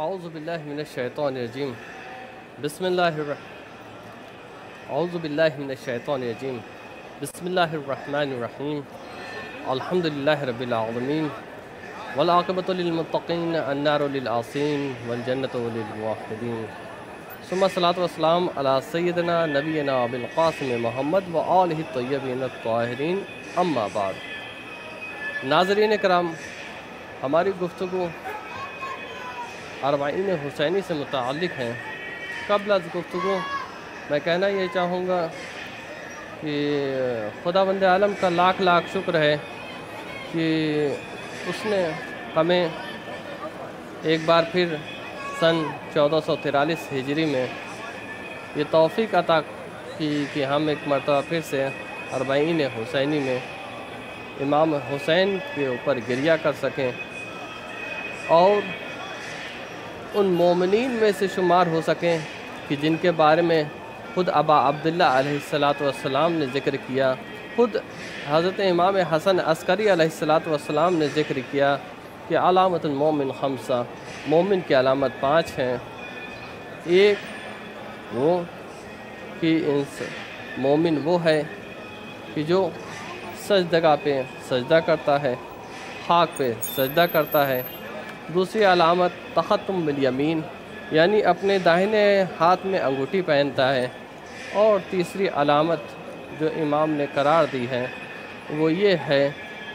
اعوذ باللہ من الشیطان الرجیم اعوذ باللہ من الشیطان الرجیم بسم اللہ الرحمن الرحیم الحمد للہ رب العالمین والعاقبۃ للمتقین النار للعاصین والجنۃ للموحدین ثم الصلاۃ والسلام علی سیدنا نبینا ابوالقاسم محمد وآلہ الطیبین الطاہرین اما بعد۔ ناظرین کرام، ہماری گفتگو اربعین حسینی سے متعلق ہیں۔ قبل از گفتگو میں کہنا یہ چاہوں گا کہ خداوند عالم کا لاکھ لاکھ شکر ہے کہ اس نے ہمیں ایک بار پھر سن 1443 ہجری میں یہ توفیق عطا کی کہ ہم ایک مرتبہ پھر سے اربعین حسینی میں امام حسین کے اوپر گریہ کر سکیں اور ان مومنین میں سے شمار ہو سکیں کہ جن کے بارے میں خود ابا عبداللہ علیہ السلام نے ذکر کیا، خود حضرت امام حسن عسکری علیہ السلام نے ذکر کیا کہ علامت المومن خمسہ، مومن کی علامت 5 ہیں۔ ایک وہ کہ مومن وہ ہے کہ جو سجدگاہ پہ سجدہ کرتا ہے، خاک پہ سجدہ کرتا ہے۔ دوسری علامت تختم بالیمین، یعنی اپنے داہنے ہاتھ میں انگوٹھی پہنتا ہے۔ اور تیسری علامت جو امام نے قرار دی ہے وہ یہ ہے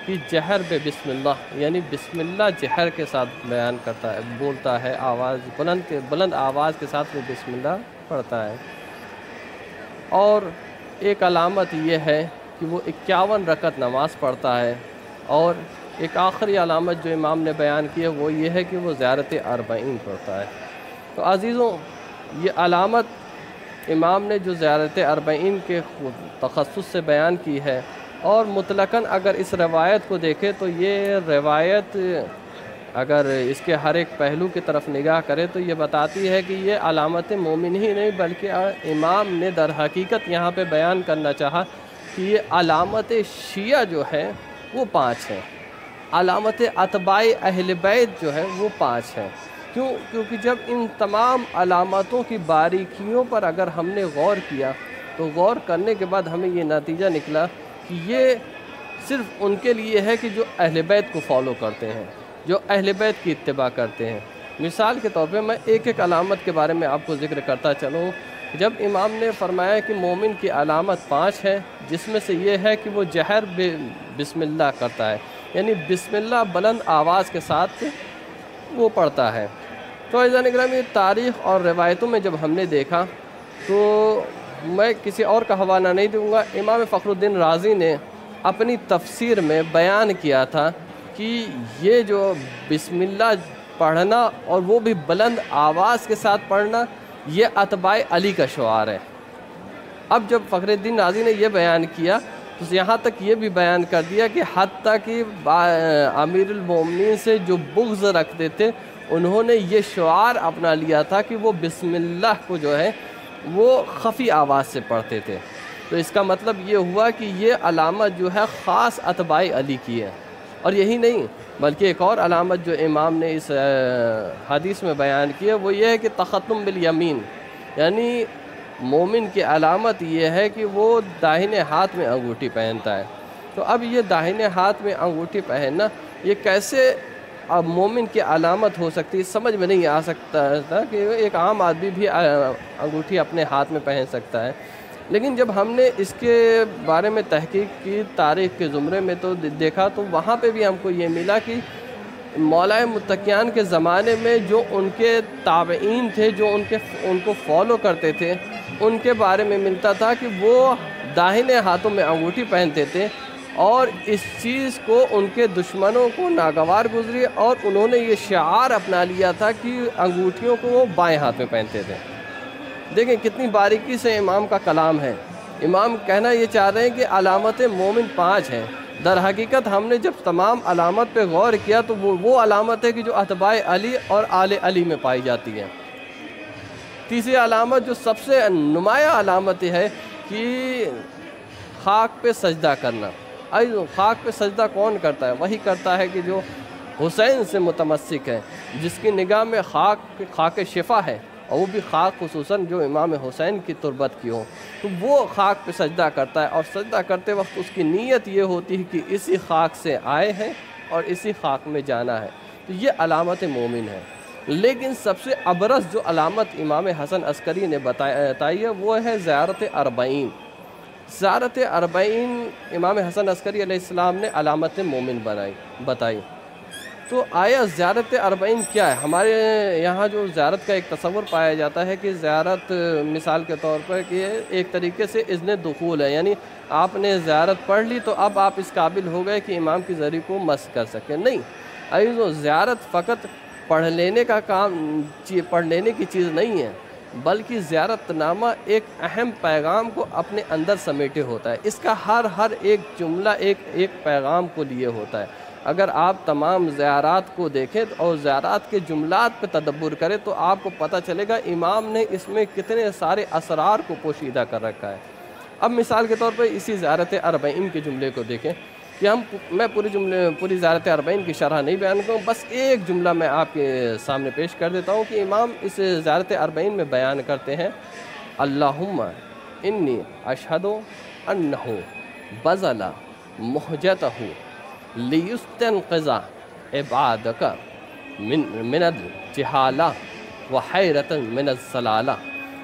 کہ جہر بے بسم اللہ، یعنی بسم اللہ جہر کے ساتھ بیان کرتا ہے، بولتا ہے، آواز بلند آواز کے ساتھ وہ بسم اللہ پڑھتا ہے۔ اور ایک علامت یہ ہے کہ وہ 51 رکعت نماز پڑھتا ہے۔ اور ایک آخری علامت جو امام نے بیان کی ہے وہ یہ ہے کہ وہ زیارت اربعین پڑھتا ہے۔ تو عزیزوں، یہ علامت امام نے جو زیارت اربعین کے تخصص سے بیان کی ہے، اور مطلقاً اگر اس روایت کو دیکھیں تو یہ روایت اگر اس کے ہر ایک پہلو کی طرف نگاہ کرے تو یہ بتاتی ہے کہ یہ علامت مومن ہی نہیں بلکہ امام نے در حقیقت یہاں پہ بیان کرنا چاہا کہ یہ علامت شیعہ جو ہے وہ 5 ہیں، علامت اتباع اہل بیت جو ہے وہ 5 ہیں۔ کیونکہ جب ان تمام علامتوں کی باریکیوں پر اگر ہم نے غور کیا تو غور کرنے کے بعد ہمیں یہ نتیجہ نکلا کہ یہ صرف ان کے لیے ہے کہ جو اہل بیت کو فالو کرتے ہیں، جو اہل بیت کی اتباع کرتے ہیں۔ مثال کے طور پہ میں ایک ایک علامت کے بارے میں آپ کو ذکر کرتا چلوں۔ جب امام نے فرمایا کہ مومن کی علامت 5 ہے، جس میں سے یہ ہے کہ وہ جہر بسم اللہ کرتا ہے، یعنی بسم اللہ بلند آواز کے ساتھ وہ پڑھتا ہے۔ تو عزیزان گرامی، تاریخ اور روایتوں میں جب ہم نے دیکھا تو میں کسی اور کا حوالہ نہیں دوں گا، امام فخر الدین رازی نے اپنی تفسیر میں بیان کیا تھا کہ یہ جو بسم اللہ پڑھنا اور وہ بھی بلند آواز کے ساتھ پڑھنا یہ اتباع علی کا شعار ہے۔ اب جب فخر الدین رازی نے یہ بیان کیا تو یہاں تک یہ بھی بیان کر دیا کہ حتیٰ کہ امیر المومنین سے جو بغض رکھتے تھے انہوں نے یہ شعار اپنا لیا تھا کہ وہ بسم اللہ کو جو ہے وہ خفی آواز سے پڑھتے تھے۔ تو اس کا مطلب یہ ہوا کہ یہ علامت جو ہے خاص اتباع علی کی ہے۔ اور یہی نہیں بلکہ ایک اور علامت جو امام نے اس حدیث میں بیان کی ہے وہ یہ ہے کہ تختم بالیمین، یعنی مومن کی علامت یہ ہے کہ وہ داہنے ہاتھ میں انگوٹھی پہنتا ہے۔ تو اب یہ داہنے ہاتھ میں انگوٹھی پہننا یہ کیسے اب مومن کی علامت ہو سکتی ہے، سمجھ میں نہیں آ سکتا تھا کہ ایک عام آدمی بھی انگوٹھی اپنے ہاتھ میں پہن سکتا ہے۔ لیکن جب ہم نے اس کے بارے میں تحقیق کی تاریخ کے زمرے میں تو دیکھا تو وہاں پہ بھی ہم کو یہ ملا کہ مولا متقیان کے زمانے میں جو ان کے تابعین تھے، جو ان کو فالو کرتے تھے، ان کے بارے میں ملتا تھا کہ وہ داہنے ہاتھوں میں انگوٹھی پہنتے تھے، اور اس چیز کو ان کے دشمنوں کو ناگوار گزری اور انہوں نے یہ شعار اپنا لیا تھا کہ انگوٹھیوں کو وہ بائیں ہاتھ میں پہنتے تھے۔ دیکھیں کتنی باریکی سے امام کا کلام ہے۔ امام کہنا یہ چاہ رہے ہیں کہ علامت مومن 5 ہیں۔ در حقیقت ہم نے جب تمام علامت پہ غور کیا تو وہ علامت ہے کہ جو اتباع علی اور آل علی میں پائی جاتی ہے۔ تیسری علامت جو سب سے نمایاں علامت ہے کہ خاک پہ سجدہ کرنا۔ خاک پہ سجدہ کون کرتا ہے؟ وہی کرتا ہے کہ جو حسین سے متمسک ہے، جس کی نگاہ میں خاک شفا ہے، اور وہ بھی خاک خصوصاً جو امام حسین کی تربت کی ہو، تو وہ خاک پہ سجدہ کرتا ہے، اور سجدہ کرتے وقت اس کی نیت یہ ہوتی ہے کہ اسی خاک سے آئے ہیں اور اسی خاک میں جانا ہے۔ تو یہ علامت مومن ہے۔ لیکن سب سے ابرز جو علامت امام حسن عسکری نے بتائی ہے وہ ہے زیارت اربعین۔ زیارت اربعین امام حسن عسکری علیہ السلام نے علامت مومن بتائی۔ تو آیا زیارت اربعین کیا ہے؟ ہمارے یہاں جو زیارت کا ایک تصور پایا جاتا ہے کہ زیارت مثال کے طور پر کہ ایک طریقے سے اذن دخول ہے، یعنی آپ نے زیارت پڑھ لی تو اب آپ اس قابل ہو گئے کہ امام کی زری کو مس کر سکیں۔ نہیں عزیزو، زیارت فقط پڑھ لینے کی چیز نہیں ہے، بلکہ زیارت نامہ ایک اہم پیغام کو اپنے اندر سمیٹے ہوتا ہے۔ اس کا ہر ایک جملہ ایک پیغام کو لیے ہوتا ہے۔ اگر آپ تمام زیارات کو دیکھیں اور زیارات کے جملات پہ تدبر کریں تو آپ کو پتہ چلے گا امام نے اس میں کتنے سارے اسرار کو پوشیدہ کر رکھا ہے۔ اب مثال کے طور پر اسی زیارت اربعین کے جملے کو دیکھیں کہ میں پوری زیارت اربعین کی شرح نہیں بیان کروں، بس ایک جملہ میں آپ کے سامنے پیش کر دیتا ہوں کہ امام اس زیارت اربعین میں بیان کرتے ہیں، اللہم انی اشہد انہ بذل مہجتہ لیستنقذ عبادک من الجہالہ وحیرۃ من الضلالہ۔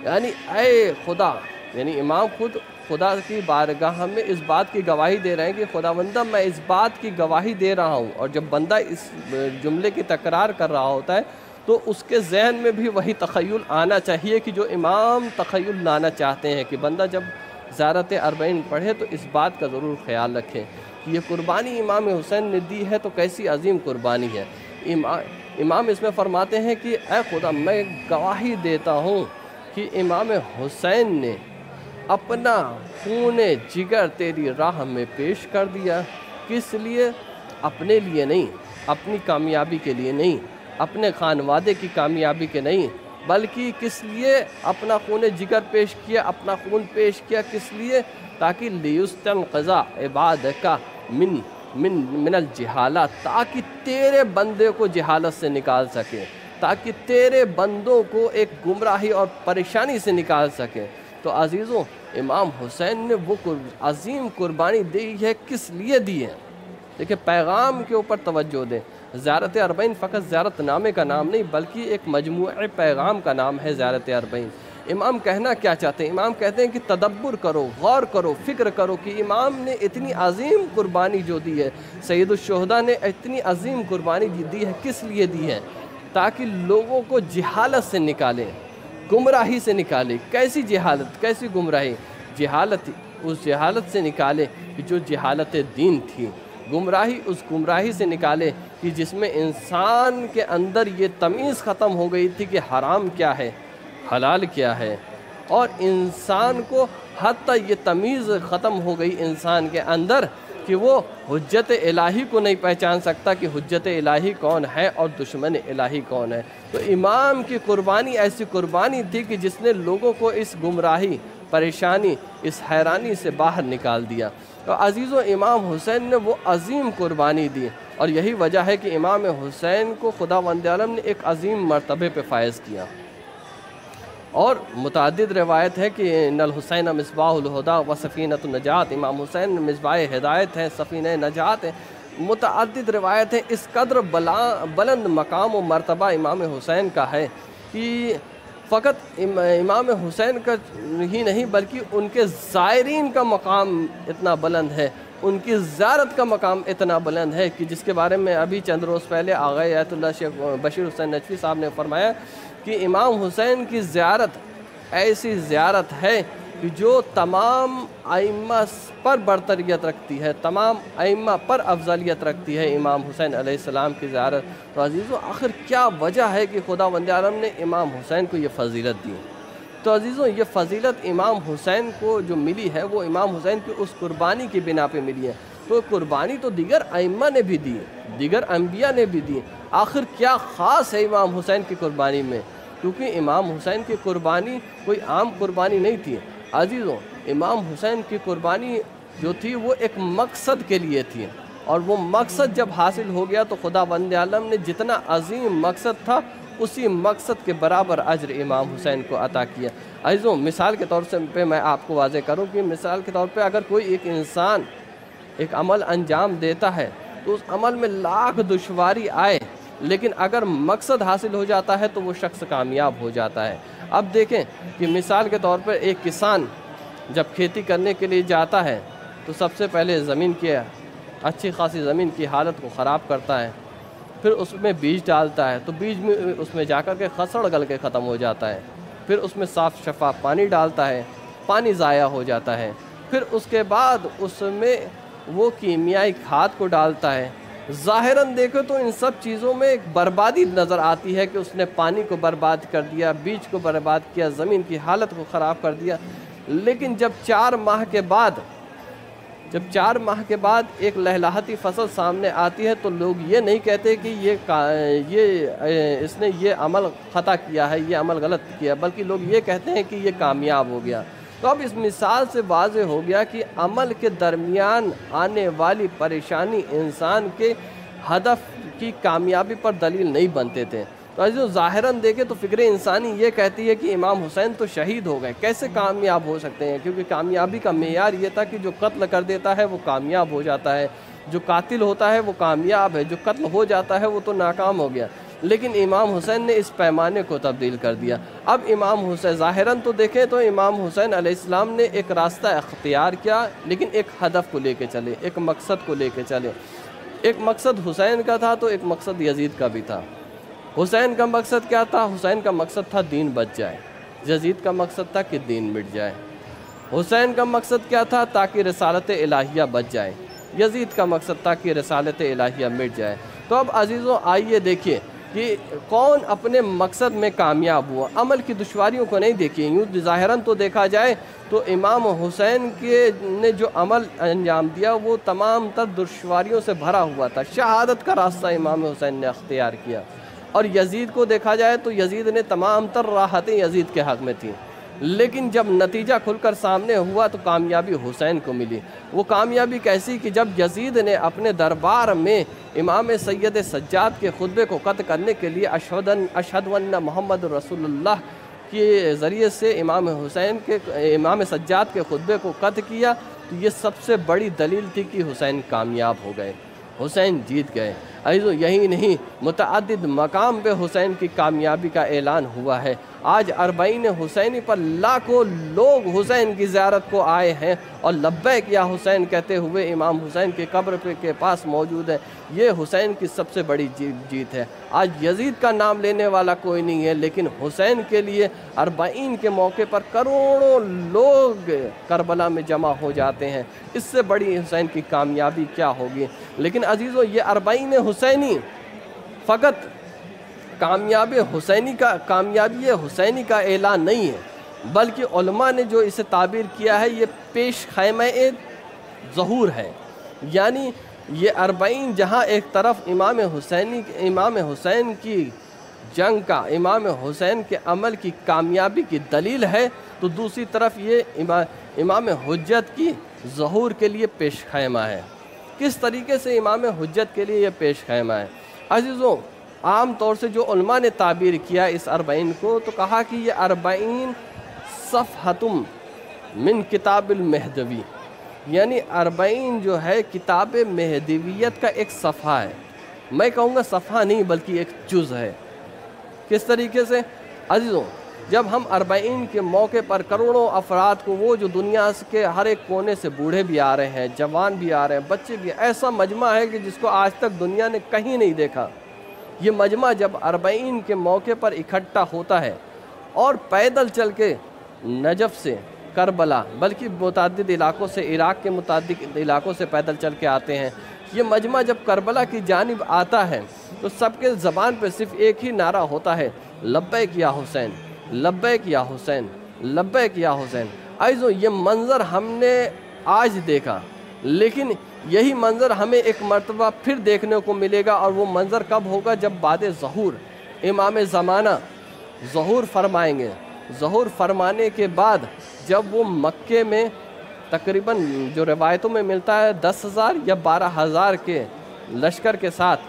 یعنی اے خدا، یعنی امام خود خدا کی بارگاہ میں اس بات کی گواہی دے رہے ہیں کہ خداوندہ میں اس بات کی گواہی دے رہا ہوں، اور جب بندہ اس جملے کی تکرار کر رہا ہوتا ہے تو اس کے ذہن میں بھی وہی تخیل آنا چاہیے کہ جو امام تخیل لانا چاہتے ہیں، کہ بندہ جب زیارت اربعین پڑھے تو اس بات کا ضرور خیال رکھیں کہ یہ قربانی امام حسین نے دی ہے تو کیسی عظیم قربانی ہے۔ امام اس میں فرماتے ہیں کہ اے خدا، میں گواہی دیتا ہوں کہ امام حسین نے اپنا خون جگر تیری راہ میں پیش کر دیا۔ کس لیے؟ اپنے لیے نہیں، اپنی کامیابی کے لیے نہیں، اپنے خانوادے کی کامیابی کے نہیں، بلکہ کس لیے اپنا خون جگر پیش کیا، اپنا خون پیش کیا کس لیے؟ تاکہ لیستنقذ عبادک من الجہالہ، تاکہ تیرے بندے کو جہالت سے نکال سکے، تاکہ تیرے بندوں کو ایک گمراہی اور پریشانی سے نکال سکے۔ تو عزیزوں، امام حسین نے وہ عظیم قربانی دی ہے، کس لیے دی ہے؟ دیکھیں، پیغام کے اوپر توجہ دیں۔ زیارت اربعین فقط زیارت نامے کا نام نہیں بلکہ ایک مجموعہ پیغام کا نام ہے زیارت اربعین۔ امام کہنا کیا چاہتے ہیں؟ امام کہتے ہیں کہ تدبر کرو، غور کرو، فکر کرو کہ امام نے اتنی عظیم قربانی جو دی ہے، سید الشہداء نے اتنی عظیم قربانی دی ہے، کس لیے دی ہے؟ تاکہ لوگوں کو جہالت سے نکالیں، گمراہی سے نکالے۔ کیسی جہالت، کیسی گمراہی؟ جہالت، اس جہالت سے نکالے کہ جو جہالت دین تھی، گمراہی اس گمراہی سے نکالے کہ جس میں انسان کے اندر یہ تمیز ختم ہو گئی تھی کہ حرام کیا ہے، حلال کیا ہے، اور انسان کو حتیٰ یہ تمیز ختم ہو گئی انسان کے اندر کہ وہ حجت الہی کو نہیں پہچان سکتا کہ حجت الہی کون ہے اور دشمن الہی کون ہے۔ تو امام کی قربانی ایسی قربانی تھی کہ جس نے لوگوں کو اس گمراہی، پریشانی، اس حیرانی سے باہر نکال دیا۔ تو عزیزو، امام حسین نے وہ عظیم قربانی دی، اور یہی وجہ ہے کہ امام حسین کو خداوند عالم نے ایک عظیم مرتبے پہ فائز کیا۔ اور متعدد روایت ہے کہ ان الحسین مصباح الہدیٰ و سفینۃ النجات، امام حسین مصباح ہدایت ہیں، سفینہ نجات ہیں۔ متعدد روایت ہیں، اس قدر بلند مقام و مرتبہ امام حسین کا ہے کہ فقط امام حسین کا ہی نہیں بلکہ ان کے زائرین کا مقام اتنا بلند ہے، ان کی زیارت کا مقام اتنا بلند ہے کہ جس کے بارے میں ابھی چند روز پہلے آغا آیت اللہ شیخ بشیر حسین نجفی صاحب نے فرمایا کہ امام حسین کی زیارت ایسی زیارت ہے کہ جو تمام ائمہ پر برتریت رکھتی ہے، تمام ائمہ پر افضلیت رکھتی ہے امام حسین علیہ السلام کی زیارت۔ تو عزیزو، آخر کیا وجہ ہے کہ خداوند عالم نے امام حسین کو یہ فضیلت دی؟ تو عزیزو، یہ فضیلت امام حسین کو جو ملی ہے وہ امام حسین کی اس قربانی کی بنا پہ ملی ہے۔ تو قربانی تو دیگر ائمہ نے بھی دی، دیگر انبیاء نے بھی دی، آخر کیا خاص ہے امام حسین کی قربانی میں؟ کیونکہ امام حسین کی قربانی کوئی عام قربانی نہیں تھی عزیزوں، امام حسین کی قربانی جو تھی وہ ایک مقصد کے لیے تھی، اور وہ مقصد جب حاصل ہو گیا تو خداوند عالم نے جتنا عظیم مقصد تھا اسی مقصد کے برابر اجر امام حسین کو عطا کیا۔ عزیزوں، مثال کے طور پہ میں آپ کو واضح کروں کہ مثال کے طور پہ اگر کوئی ایک انسان ایک عمل انجام دیتا ہے تو اس عمل میں لاکھ دشواری آئے، لیکن اگر مقصد حاصل ہو جاتا ہے تو وہ شخص کامیاب ہو جاتا ہے۔ اب دیکھیں کہ مثال کے طور پر ایک کسان جب کھیتی کرنے کے لیے جاتا ہے تو سب سے پہلے زمین کی اچھی خاصی زمین کی حالت کو خراب کرتا ہے، پھر اس میں بیج ڈالتا ہے تو بیج میں اس میں جا کر کے خسڑ گل کے ختم ہو جاتا ہے، پھر اس میں صاف شفاف پانی ڈالتا ہے، پانی ضائع ہو جاتا ہے، پھر اس کے بعد اس میں وہ کیمیائی کھاد کو ڈالتا ہے۔ ظاہراً دیکھو تو ان سب چیزوں میں ایک بربادی نظر آتی ہے کہ اس نے پانی کو برباد کر دیا، بیج کو برباد کیا، زمین کی حالت کو خراب کر دیا، لیکن جب 4 ماہ کے بعد ایک لہلہاتی فصل سامنے آتی ہے تو لوگ یہ نہیں کہتے کہ اس نے یہ عمل خطا کیا ہے، یہ عمل غلط کیا، بلکہ لوگ یہ کہتے ہیں کہ یہ کامیاب ہو گیا۔ تو اب اس مثال سے واضح ہو گیا کہ عمل کے درمیان آنے والی پریشانی انسان کے ہدف کی کامیابی پر دلیل نہیں بنتے تھے۔ تو عزیزو، ظاہراً دیکھیں تو فکر انسانی یہ کہتی ہے کہ امام حسین تو شہید ہو گئے، کیسے کامیاب ہو سکتے ہیں؟ کیونکہ کامیابی کا معیار یہ تھا کہ جو قتل کر دیتا ہے وہ کامیاب ہو جاتا ہے، جو قاتل ہوتا ہے وہ کامیاب ہے، جو قتل ہو جاتا ہے وہ تو ناکام ہو گیا۔ لیکن امام حسین نے اس پیمانے کو تبدیل کر دیا۔ اب امام حسین ظاہراً تو دیکھیں تو امام حسین علیہ السلام نے ایک راستہ اختیار کیا، لیکن ایک ہدف کو لے کے چلے، ایک مقصد کو لے کے چلے۔ ایک مقصد حسین کا تھا تو ایک مقصد یزید کا بھی تھا۔ حسین کا مقصد کیا تھا؟ حسین کا مقصد تھا دین بچ جائے، یزید کا مقصد تھا کہ دین مٹ جائے۔ حسین کا مقصد کیا تھا؟ تاکہ رسالت الہیہ بچ جائے۔ یزید کا مقصد تھا کہ رسالت الہیہ مٹ جائے۔ تو اب عزیزوں آئیے دیکھیے کہ کون اپنے مقصد میں کامیاب ہوا۔ عمل کی دشواریوں کو نہیں دیکھیے، یوں ظاہراً تو دیکھا جائے تو امام حسین نے جو عمل انجام دیا وہ تمام تر دشواریوں سے بھرا ہوا تھا۔ شہادت کا راستہ امام حسین نے اختیار کیا۔ اور یزید کو دیکھا جائے تو یزید نے تمام تر راحتیں یزید کے حق میں تھیں، لیکن جب نتیجہ کھل کر سامنے ہوا تو کامیابی حسین کو ملی۔ وہ کامیابی کیسی کہ جب یزید نے اپنے دربار میں امام سید سجاد کے خطبے کو قطع کرنے کے لیے اشہد ان محمد رسول اللہ کے ذریعے سے امام سجاد کے خطبے کو قطع کیا تو یہ سب سے بڑی دلیل تھی کہ حسین کامیاب ہو گئے، حسین جیت گئے۔ عزیزو، یہی نہیں، متعدد مقام پہ حسین کی کامیابی کا اعلان ہوا ہے۔ آج 40 حسینی پر لاکھوں لوگ حسین کی زیارت کو آئے ہیں اور لبیک یا حسین کہتے ہوئے امام حسین کے قبر کے پاس موجود ہے۔ یہ حسین کی سب سے بڑی جیت ہے۔ آج یزید کا نام لینے والا کوئی نہیں ہے، لیکن حسین کے لیے 40 کے موقع پر کروڑوں لوگ کربلا میں جمع ہو جاتے ہیں۔ اس سے بڑی حسین کی کامیابی کیا ہوگی؟ لیکن عزیزو، یہ 40 حسینی فقط کامیابی حسینی کا اعلان نہیں ہے، بلکہ علماء نے جو اسے تعبیر کیا ہے یہ پیش خیمہ ظہور ہے۔ یعنی یہ 40 جہاں ایک طرف امام حسین کی جنگ کا، امام حسین کے عمل کی کامیابی کی دلیل ہے، تو دوسری طرف یہ امام حجت کی ظہور کے لیے پیش خیمہ ہے۔ کس طریقے سے امام حجت کے لیے یہ پیش خیمہ ہے؟ عزیزوں، عام طور سے جو علماء نے تعبیر کیا اس 40 کو تو کہا کہ یہ 40 صفحتم من کتاب المہدوی، یعنی 40 جو ہے کتاب مہدویت کا ایک صفحہ ہے۔ میں کہوں گا صفحہ نہیں بلکہ ایک جز ہے۔ کس طریقے سے؟ عزیزوں، جب ہم 40 کے موقع پر کروڑوں افراد کو، وہ جو دنیا کے ہر ایک کونے سے بوڑھے بھی آ رہے ہیں، جوان بھی آ رہے ہیں، بچے بھی، ایسا مجمع ہے کہ جس کو آج تک دنیا نے کہیں نہیں دیکھا۔ یہ مجمع جب 40 کے موقع پر اکٹھا ہوتا ہے اور پیدل چل کے نجف سے کربلا، بلکہ متعدد علاقوں سے، عراق کے متعدد علاقوں سے پیدل چل کے آتے ہیں، یہ مجمع جب کربلا کی جانب آتا ہے تو سب کے زبان پہ صرف ایک ہی نعرہ ہوتا ہے، لبیک یا حسین، لبیک یا حسین، لبیک یا حسین۔ عزیزو، یہ منظر ہم نے آج دیکھا، لیکن یہی منظر ہمیں ایک مرتبہ پھر دیکھنے کو ملے گا، اور وہ منظر کب ہوگا؟ جب بعد ظہور امام زمانہ ظہور فرمائیں گے۔ ظہور فرمانے کے بعد جب وہ مکے میں تقریباً جو روایتوں میں ملتا ہے 10,000 یا 12,000 کے لشکر کے ساتھ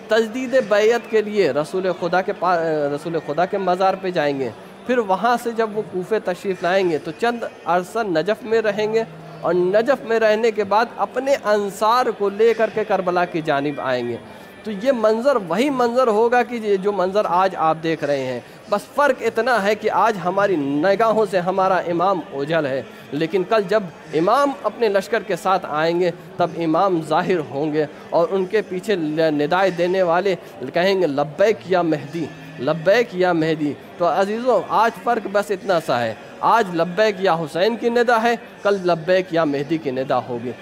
تجدید بیعت کے لیے رسول خدا کے مزار پہ جائیں گے. پھر وہاں سے جب وہ کوفے تشریف لائیں گے تو چند عرصہ نجف میں رہیں گے، اور نجف میں رہنے کے بعد اپنے انصار کو لے کر کے کربلا کی جانب آئیں گے. تو یہ منظر وہی منظر ہوگا کہ جو منظر آج آپ دیکھ رہے ہیں. بس فرق اتنا ہے کہ آج ہماری نگاہوں سے ہمارا امام اوجھل ہے، لیکن کل جب امام اپنے لشکر کے ساتھ آئیں گے تب امام ظاہر ہوں گے، اور ان کے پیچھے ندائے دینے والے کہیں گے لبیک یا مہدی، لبیک یا مہدی. تو عزیزوں آج فرق بس اتنا سا ہے، آج لبیک یا حسین کی ندا ہے، کل لبیک یا مہدی کی ندا ہوگی.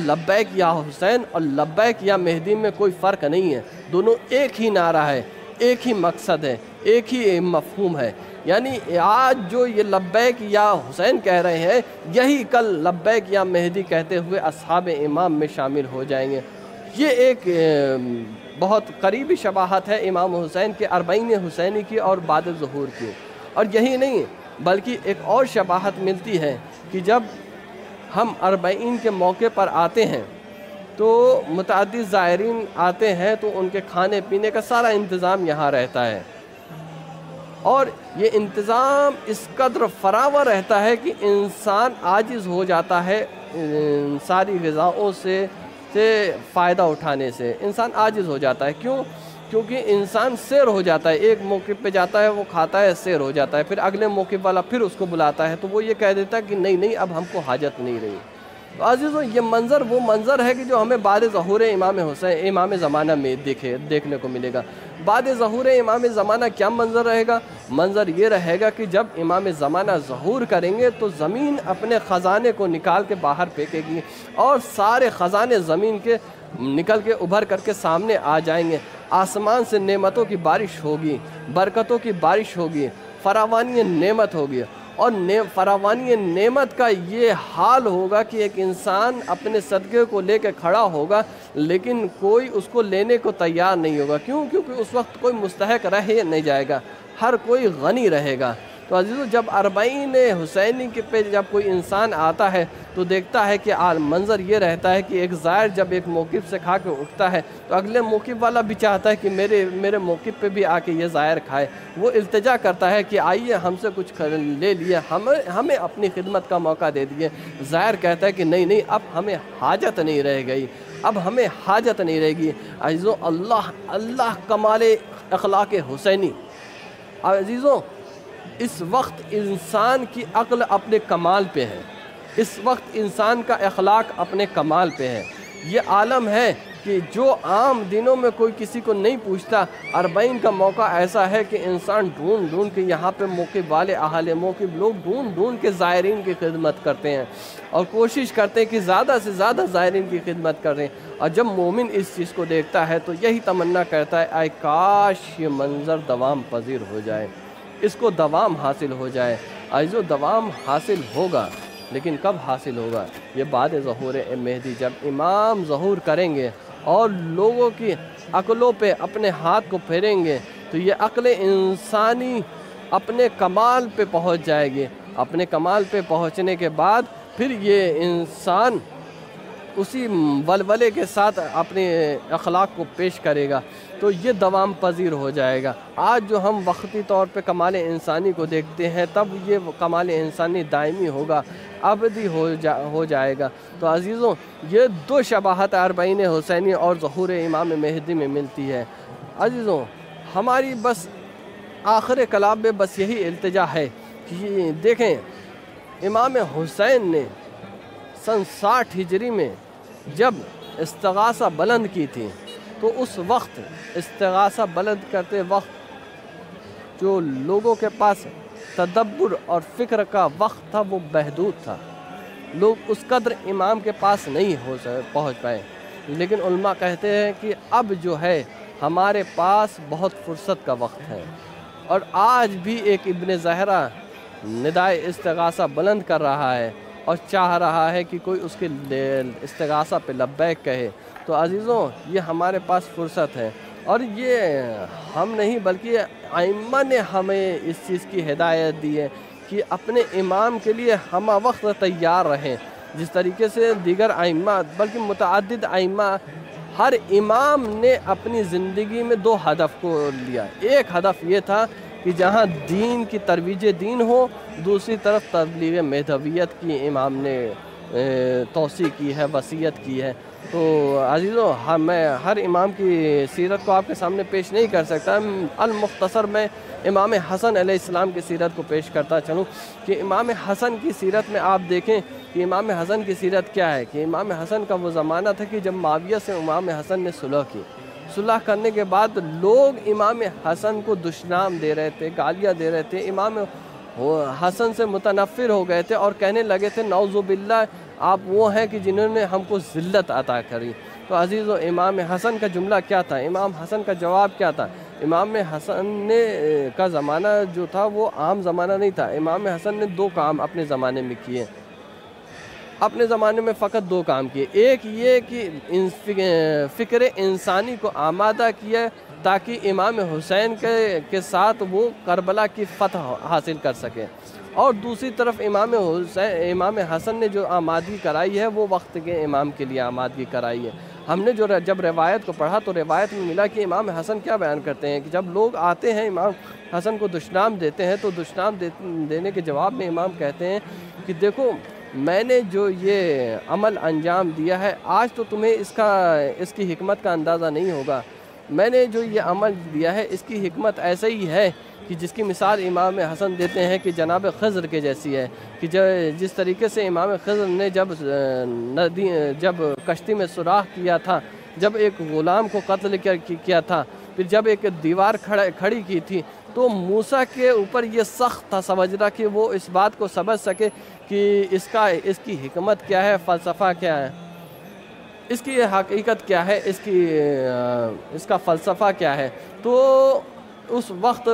لبیک یا حسین اور لبیک یا مہدی میں کوئی فرق نہیں ہے، دونوں ایک ہی نعرہ ہے، ایک ہی مقصد ہے، ایک ہی مفہوم ہے. یعنی آج جو یہ لبیک یا حسین کہہ رہے ہیں، یہی کل لبیک یا مہدی کہتے ہوئے اصحاب امام میں شامل ہو جائیں گے. یہ ایک بہت قریبی شباہت ہے امام حسین کے 40 حسینی کی اور بعد ظہور کی. اور یہی نہیں بلکہ ایک اور شباہت ملتی ہے کہ جب ہم 40 کے موقع پر آتے ہیں تو متعدد زائرین آتے ہیں، تو ان کے کھانے پینے کا سارا انتظام یہاں رہتا ہے، اور یہ انتظام اس قدر فراوان رہتا ہے کہ انسان عاجز ہو جاتا ہے ساری غذاؤں سے فائدہ اٹھانے سے. انسان عاجز ہو جاتا ہے. کیوں؟ کیونکہ انسان سیر ہو جاتا ہے، ایک موقف پہ جاتا ہے، وہ کھاتا ہے، سیر ہو جاتا ہے، پھر اگلے موقف والا پھر اس کو بلاتا ہے تو وہ یہ کہہ دیتا ہے کہ نہیں اب ہم کو حاجت نہیں رہی. تو عزیزوں یہ منظر وہ منظر ہے کہ جو ہمیں بعد ظہور امام حسین امام زمانہ میں دیکھنے کو ملے گا. بعد ظہور امام زمانہ کیا منظر رہے گا؟ منظر یہ رہے گا کہ جب امام زمانہ ظہور کریں گے تو زمین اپنے خزانے کو نکال کے باہر پھینکے گی، اور سارے خزانے زمین کے نکل کے ابھر کر کے سامنے آ جائیں گے. آسمان سے نعمتوں کی بارش ہوگی، برکتوں کی بارش ہوگی، فراوانی نعمت ہوگی. اور فراوانی نعمت کا یہ حال ہوگا کہ ایک انسان اپنے صدقے کو لے کے کھڑا ہوگا، لیکن کوئی اس کو لینے کو تیار نہیں ہوگا. کیوں؟ کیونکہ اس وقت کوئی مستحق رہ نہیں جائے گا، ہر کوئی غنی رہے گا. تو عزیزو جب 40 حسینی کے پہ جب کوئی انسان آتا ہے تو دیکھتا ہے کہ منظر یہ رہتا ہے کہ ایک زائر جب ایک موقف سے کھا کے اٹھتا ہے تو اگلے موقف والا بھی چاہتا ہے کہ میرے موقف پہ بھی آ کے یہ زائر کھائے. وہ التجا کرتا ہے کہ آئیے ہم سے کچھ لے لیے، ہمیں اپنی خدمت کا موقع دے دیے. زائر کہتا ہے کہ نہیں اب ہمیں حاجت نہیں رہ گئی، اب ہمیں حاجت نہیں رہے گی. عزیزو اللہ کمال اخلاق حسینی. عزیزو اس وقت انسان کی عقل اپنے کمال پہ ہے، اس وقت انسان کا اخلاق اپنے کمال پہ ہے. یہ عالم ہے کہ جو عام دنوں میں کوئی کسی کو نہیں پوچھتا، 40 کا موقع ایسا ہے کہ انسان ڈھونڈ کے یہاں پہ موقف والے اہل موقف لوگ ڈھونڈ کے زائرین کی خدمت کرتے ہیں اور کوشش کرتے ہیں کہ زیادہ سے زیادہ زائرین کی خدمت کریں. اور جب مومن اس چیز کو دیکھتا ہے تو یہی تمنا کرتا ہے اے کاش یہ منظر دوام پذیر ہو جائے، اس کو دوام حاصل ہو جائے. عزیزو دوام حاصل ہوگا، لیکن کب حاصل ہوگا؟ یہ بعد ظہور مہدی جب امام ظہور کریں گے اور لوگوں کی عقلوں پہ اپنے ہاتھ کو پھیریں گے تو یہ عقل انسانی اپنے کمال پہ پہنچ جائے گی. اپنے کمال پہ پہنچنے کے بعد پھر یہ انسان اسی ولولے کے ساتھ اپنے اخلاق کو پیش کرے گا تو یہ دوام پذیر ہو جائے گا. آج جو ہم وقتی طور پہ کمال انسانی کو دیکھتے ہیں تب یہ کمال انسانی دائمی ہوگا، ابدی ہو جائے گا. تو عزیزوں یہ دو شباہت 40 حسینی اور ظہور امام مہدی میں ملتی ہے. عزیزوں ہماری بس آخر کلام میں بس یہی التجا ہے کہ دیکھیں امام حسین نے سن 60 ہجری میں جب استغاثہ بلند کی تھی تو اس وقت استغاثہ بلند کرتے وقت جو لوگوں کے پاس تدبر اور فکر کا وقت تھا وہ محدود تھا. لوگ اس قدر امام کے پاس نہیں پہنچ پائے. لیکن علماء کہتے ہیں کہ اب جو ہے ہمارے پاس بہت فرصت کا وقت ہے، اور آج بھی ایک ابن زہرہ ندائے استغاثہ بلند کر رہا ہے اور چاہ رہا ہے کہ کوئی اس کے استغاثہ پہ لبیک کہے. تو عزیزوں یہ ہمارے پاس فرصت ہے، اور یہ ہم نہیں بلکہ ائمہ نے ہمیں اس چیز کی ہدایت دی ہے کہ اپنے امام کے لیے ہمہ وقت تیار رہیں. جس طریقے سے دیگر ائمہ بلکہ متعدد ائمہ ہر امام نے اپنی زندگی میں دو ہدف کو لیا. ایک ہدف یہ تھا کہ جہاں دین کی ترویج دین ہو، دوسری طرف تبلیغ مہدویت کی امام نے توصیہ کی ہے، وصیت کی ہے. تو عزیزو میں ہر امام کی سیرت کو آپ کے سامنے پیش نہیں کر سکتا. المختصر میں امام حسن علیہ السلام کی سیرت کو پیش کرتا چلوں کہ امام حسن کی سیرت میں آپ دیکھیں کہ امام حسن کی سیرت کیا ہے. کہ امام حسن کا وہ زمانہ تھا کہ جب معاویہ سے امام حسن نے صلح کی. صلح کرنے کے بعد لوگ امام حسن کو دشنام دے رہے تھے، گالیاں دے رہے تھے، امام حسن سے متنفر ہو گئے تھے اور کہنے لگے تھے نعوذ باللہ آپ وہ ہیں کہ جنہوں نے ہم کو ذلت عطا کری. تو عزیزو امام حسن کا جملہ کیا تھا؟ امام حسن کا جواب کیا تھا؟ امام حسن نے کا زمانہ جو تھا وہ عام زمانہ نہیں تھا. امام حسن نے دو کام اپنے زمانے میں کیے، اپنے زمانے میں فقط دو کام کیے. ایک یہ کہ فکر انسانی کو آمادہ کیا تاکہ امام حسین کے ساتھ وہ کربلا کی فتح حاصل کر سکے، اور دوسری طرف امام حسن نے جو آمادگی کرائی ہے وہ وقت کے امام کے لیے آمادگی کرائی ہے. ہم نے جب روایت کو پڑھا تو روایت میں ملا کہ امام حسن کیا بیان کرتے ہیں کہ جب لوگ آتے ہیں امام حسن کو دشنام دیتے ہیں تو دشنام دینے کے جواب میں امام کہتے ہیں کہ دیکھو میں نے جو یہ عمل انجام دیا ہے آج تو تمہیں اس کی حکمت کا اندازہ نہیں ہوگا. میں نے جو یہ عمل دیا ہے اس کی حکمت ایسے ہی ہے کہ جس کی مثال امام حسن دیتے ہیں کہ جناب خضر کے جیسی ہے. کہ جس طریقے سے امام خضر نے جب کشتی میں سوراخ کیا تھا، جب ایک غلام کو قتل کیا تھا، پھر جب ایک دیوار کھڑی کی تھی، تو موسیٰ کے اوپر یہ سخت تھا سمجھنا کہ وہ اس بات کو سمجھ سکے کہ اس کی حکمت کیا ہے، فلسفہ کیا ہے، اس کی حقیقت کیا ہے، اس کا فلسفہ کیا ہے. تو اس وقت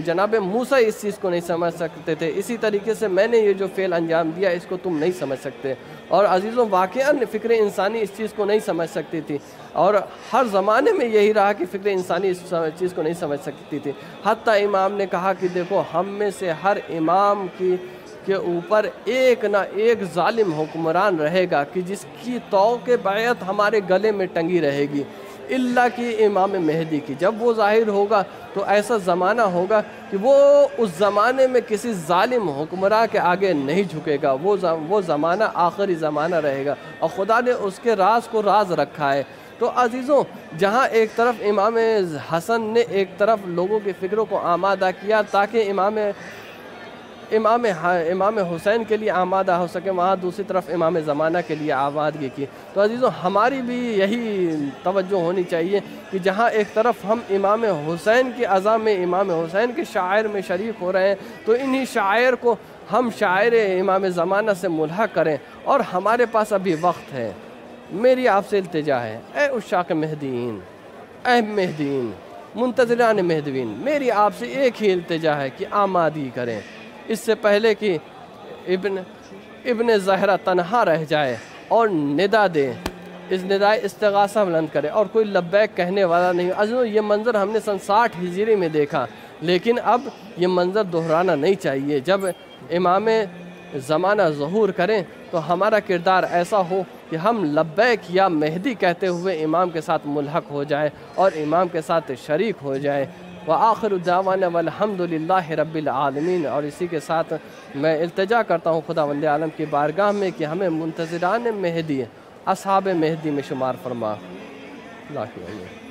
جناب موسیٰ اس چیز کو نہیں سمجھ سکتے تھے. اسی طریقے سے میں نے یہ جو فعل انجام دیا اس کو تم نہیں سمجھ سکتے. اور عزیزوں واقعاً فکر انسانی اس چیز کو نہیں سمجھ سکتی تھی، اور ہر زمانے میں یہی رہا کہ فکر انسانی اس چیز کو نہیں سمجھ سکتی تھی. حتیٰ امام نے کہا کہ دیکھو ہم میں سے ہر امام کے اوپر ایک نہ ایک ظالم حکمران رہے گا کہ جس کی توق بیعت ہمارے گلے میں ٹنگی رہے گی، اللہ کی امام مہدی کی. جب وہ ظاہر ہوگا تو ایسا زمانہ ہوگا کہ وہ اس زمانے میں کسی ظالم حکمراں کے آگے نہیں جھکے گا. وہ زمانہ آخری زمانہ رہے گا، اور خدا نے اس کے راز کو راز رکھا ہے. تو عزیزوں جہاں ایک طرف امام حسن نے ایک طرف لوگوں کی فکروں کو آمادہ کیا تاکہ امام حسین کے لیے آمادہ ہو سکے، وہاں دوسری طرف امام زمانہ کے لیے آمادگی کی. تو عزیزوں ہماری بھی یہی توجہ ہونی چاہیے کہ جہاں ایک طرف ہم امام حسین کی عزا میں، امام حسین کے شاعر میں شریک ہو رہے ہیں، تو انہی شاعر کو ہم شاعر امام زمانہ سے ملحق کریں. اور ہمارے پاس ابھی وقت ہے. میری آپ سے التجا ہے، اے عشاق مہدیین، اے مہدیین، منتظران مہدوین، میری آپ سے ایک ہی التجا ہے کہ آمادگی کریں اس سے پہلے کہ ابن زہرہ تنہا رہ جائے اور ندا دے، اس ندائے استغاثہ بلند کرے اور کوئی لبیک کہنے والا نہیں. عزیزوں یہ منظر ہم نے سن 60 ہجری میں دیکھا، لیکن اب یہ منظر دہرانا نہیں چاہیے. جب امام زمانہ ظہور کریں تو ہمارا کردار ایسا ہو کہ ہم لبیک یا مہدی کہتے ہوئے امام کے ساتھ ملحق ہو جائے اور امام کے ساتھ شریک ہو جائے. وآخر دعوانا والحمد للہ رب العالمین. اور اسی کے ساتھ میں التجا کرتا ہوں خداوند عالم کی بارگاہ میں کہ ہمیں منتظران مہدی، اصحاب مہدی میں شمار فرما. اللہ کی